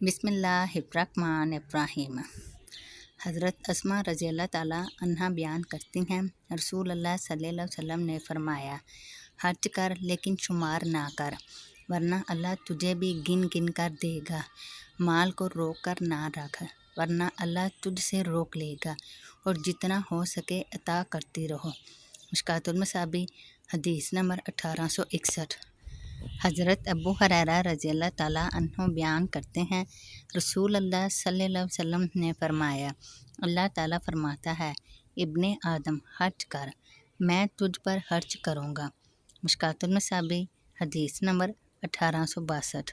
بسم اللہ الرحمن الرحیم۔ حضرت اسما رضی اللہ تعالیٰ عنہا بیان کرتی ہیں، رسول اللہ صلی اللہ علیہ وسلم نے فرمایا، خرچ کر لیکن شمار نہ کر، ورنہ اللہ تجھے بھی گن گن کر دے گا۔ مال کو روک کر نہ رکھ، ورنہ اللہ تجھ سے روک لے گا، اور جتنا ہو سکے عطا کرتی رہو۔ مشکوٰۃ المصابیح، حدیث نمبر 1861۔ حضرت ابو ہریرہ رضی اللہ تعالیٰ عنہ بیان کرتے ہیں، رسول اللہ صلی اللہ علیہ وسلم نے فرمایا، اللہ تعالیٰ فرماتا ہے، ابن آدم خرچ کر، میں تجھ پر خرچ کروں گا۔ مشکوٰۃ المصابیح، حدیث نمبر 1862۔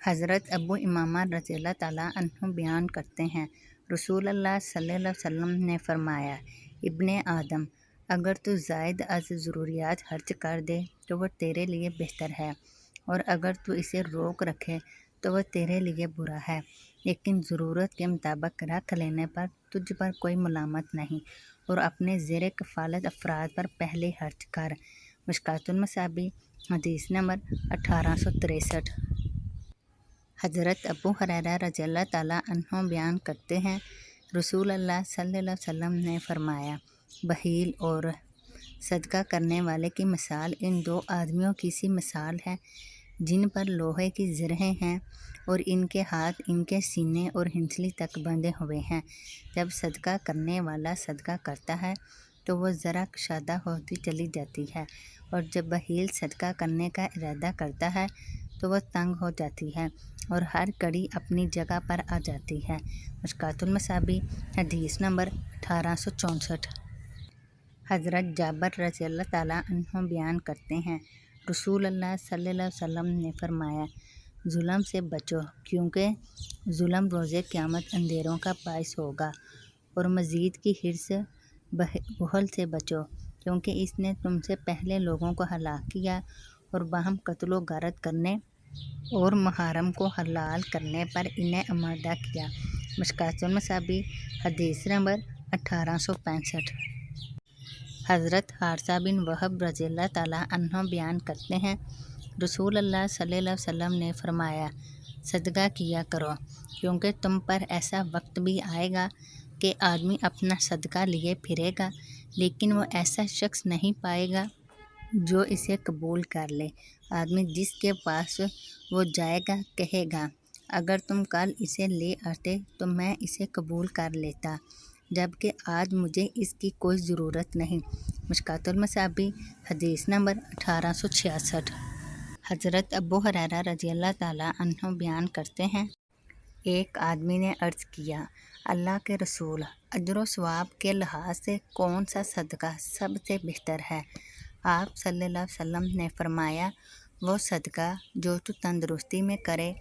حضرت ابو امامہ رضی اللہ تعالیٰ عنہ بیان کرتے ہیں، رسول اللہ صلی اللہ علیہ وسلم نے فرمایا، ابن آدم، اگر تو زائد از ضروریات خرچ کر دے تو وہ تیرے لیے بہتر ہے، اور اگر تو اسے روک رکھے تو وہ تیرے لیے برا ہے، لیکن ضرورت کے مطابق رکھ لینے پر تجھ پر کوئی ملامت نہیں، اور اپنے زیر کفالت افراد پر پہلے خرچ کر۔ مشکوٰۃ المصابیح، حدیث نمبر 1863۔ حضرت ابو ہریرہ رضی اللہ تعالیٰ عنہ بیان کرتے ہیں، رسول اللہ صلی اللہ علیہ وسلم نے فرمایا، بخیل اور صدقہ کرنے والے کی مثال ان دو آدمیوں کی سی مثال ہے، جن پر لوہے کی زرہیں ہیں، اور ان کے ہاتھ ان کے سینے اور ہنسلی تک بندھے ہوئے ہیں۔ جب صدقہ کرنے والا صدقہ کرتا ہے تو وہ ذرا کشادہ ہوتی چلی جاتی ہے، اور جب بخیل صدقہ کرنے کا ارادہ کرتا ہے تو وہ تنگ ہو جاتی ہے، اور ہر کڑی اپنی جگہ پر آ جاتی ہے۔ مشکوٰۃ المصابیح، حدیث نمبر 1864۔ حضرت جابر رضی اللہ تعالیٰ عنہ بیان کرتے ہیں، رسول اللہ صلی اللہ علیہ وسلم نے فرمایا، ظلم سے بچو، کیونکہ ظلم روز قیامت اندھیروں کا باعث ہوگا، اور مزید کی حرص بخل سے بچو، کیونکہ اس نے تم سے پہلے لوگوں کو ہلاک کیا، اور باہم قتل و غارت کرنے اور محرم کو حلال کرنے پر انہیں آمادہ کیا۔ مشکوٰۃ المصابیح، حدیث نمبر 1865۔ حضرت حارثہ بن وہب رضی اللہ تعالیٰ عنہ بیان کرتے ہیں، رسول اللہ صلی اللہ علیہ وسلم نے فرمایا، صدقہ کیا کرو، کیونکہ تم پر ایسا وقت بھی آئے گا کہ آدمی اپنا صدقہ لیے پھرے گا، لیکن وہ ایسا شخص نہیں پائے گا جو اسے قبول کر لے۔ آدمی جس کے پاس وہ جائے گا کہے گا، اگر تم کل اسے لے آتے تو میں اسے قبول کر لیتا، جبکہ آج مجھے اس کی کوئی ضرورت نہیں۔ مشکوٰۃ المصابیح، حدیث نمبر 1866۔ حضرت ابو ہریرہ رضی اللہ تعالیٰ عنہ بیان کرتے ہیں، ایک آدمی نے عرض کیا، اللہ کے رسول، اجر و ثواب کے لحاظ سے کون سا صدقہ سب سے بہتر ہے؟ آپ صلی اللہ علیہ وسلم نے فرمایا، وہ صدقہ جو تو تندرستی میں کرے،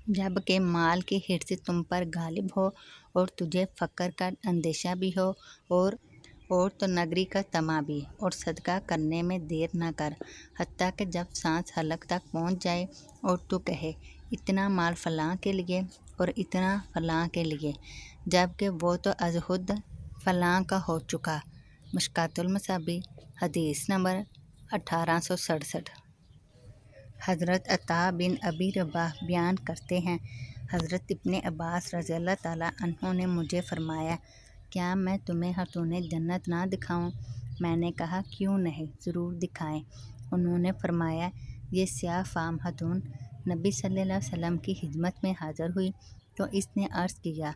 جب کہ مال کی حرص تم پر غالب ہو، اور تجھے فقر کا اندیشہ بھی ہو، اور تو نگری کا طمع بھی، اور صدقہ کرنے میں دیر نہ کر، حتیٰ کہ جب سانس حلق تک پہنچ جائے اور تو کہے، اتنا مال فلاں کے لیے اور اتنا فلاں کے لیے، جبکہ وہ تو از حد فلاں کا ہو چکا۔ مشکوٰۃ المصابیح، حدیث نمبر 1867۔ حضرت عطا بن ابی رباح بیان کرتے ہیں، حضرت ابن عباس رضی اللہ تعالیٰ عنہ نے مجھے فرمایا، کیا میں تمہیں خاتون جنت نہ دکھاؤں؟ میں نے کہا، کیوں نہیں، ضرور دکھائیں۔ انہوں نے فرمایا، یہ سیاہ فام خاتون نبی صلی اللہ علیہ وسلم کی خدمت میں حاضر ہوئی تو اس نے عرض کیا،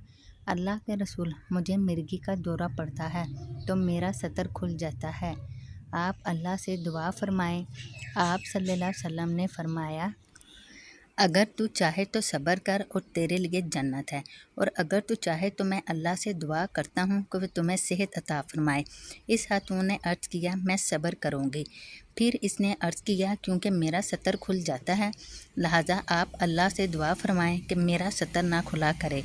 اللہ کے رسول، مجھے مرگی کا دورہ پڑتا ہے تو میرا ستر کھل جاتا ہے، آپ اللہ سے دعا فرمائیں۔ آپ صلی اللہ علیہ وسلم نے فرمایا، اگر تو چاہے تو صبر کر اور تیرے لیے جنت ہے، اور اگر تو چاہے تو میں اللہ سے دعا کرتا ہوں کہ وہ تمہیں صحت عطا فرمائے۔ اس خاتون نے عرض کیا، میں صبر کروں گی۔ پھر اس نے عرض کیا، کیونکہ میرا ستر کھل جاتا ہے، لہٰذا آپ اللہ سے دعا فرمائیں کہ میرا ستر نہ کھلا کرے۔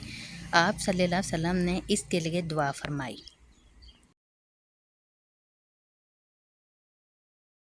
آپ صلی اللہ علیہ وسلم نے اس کے لیے دعا فرمائی۔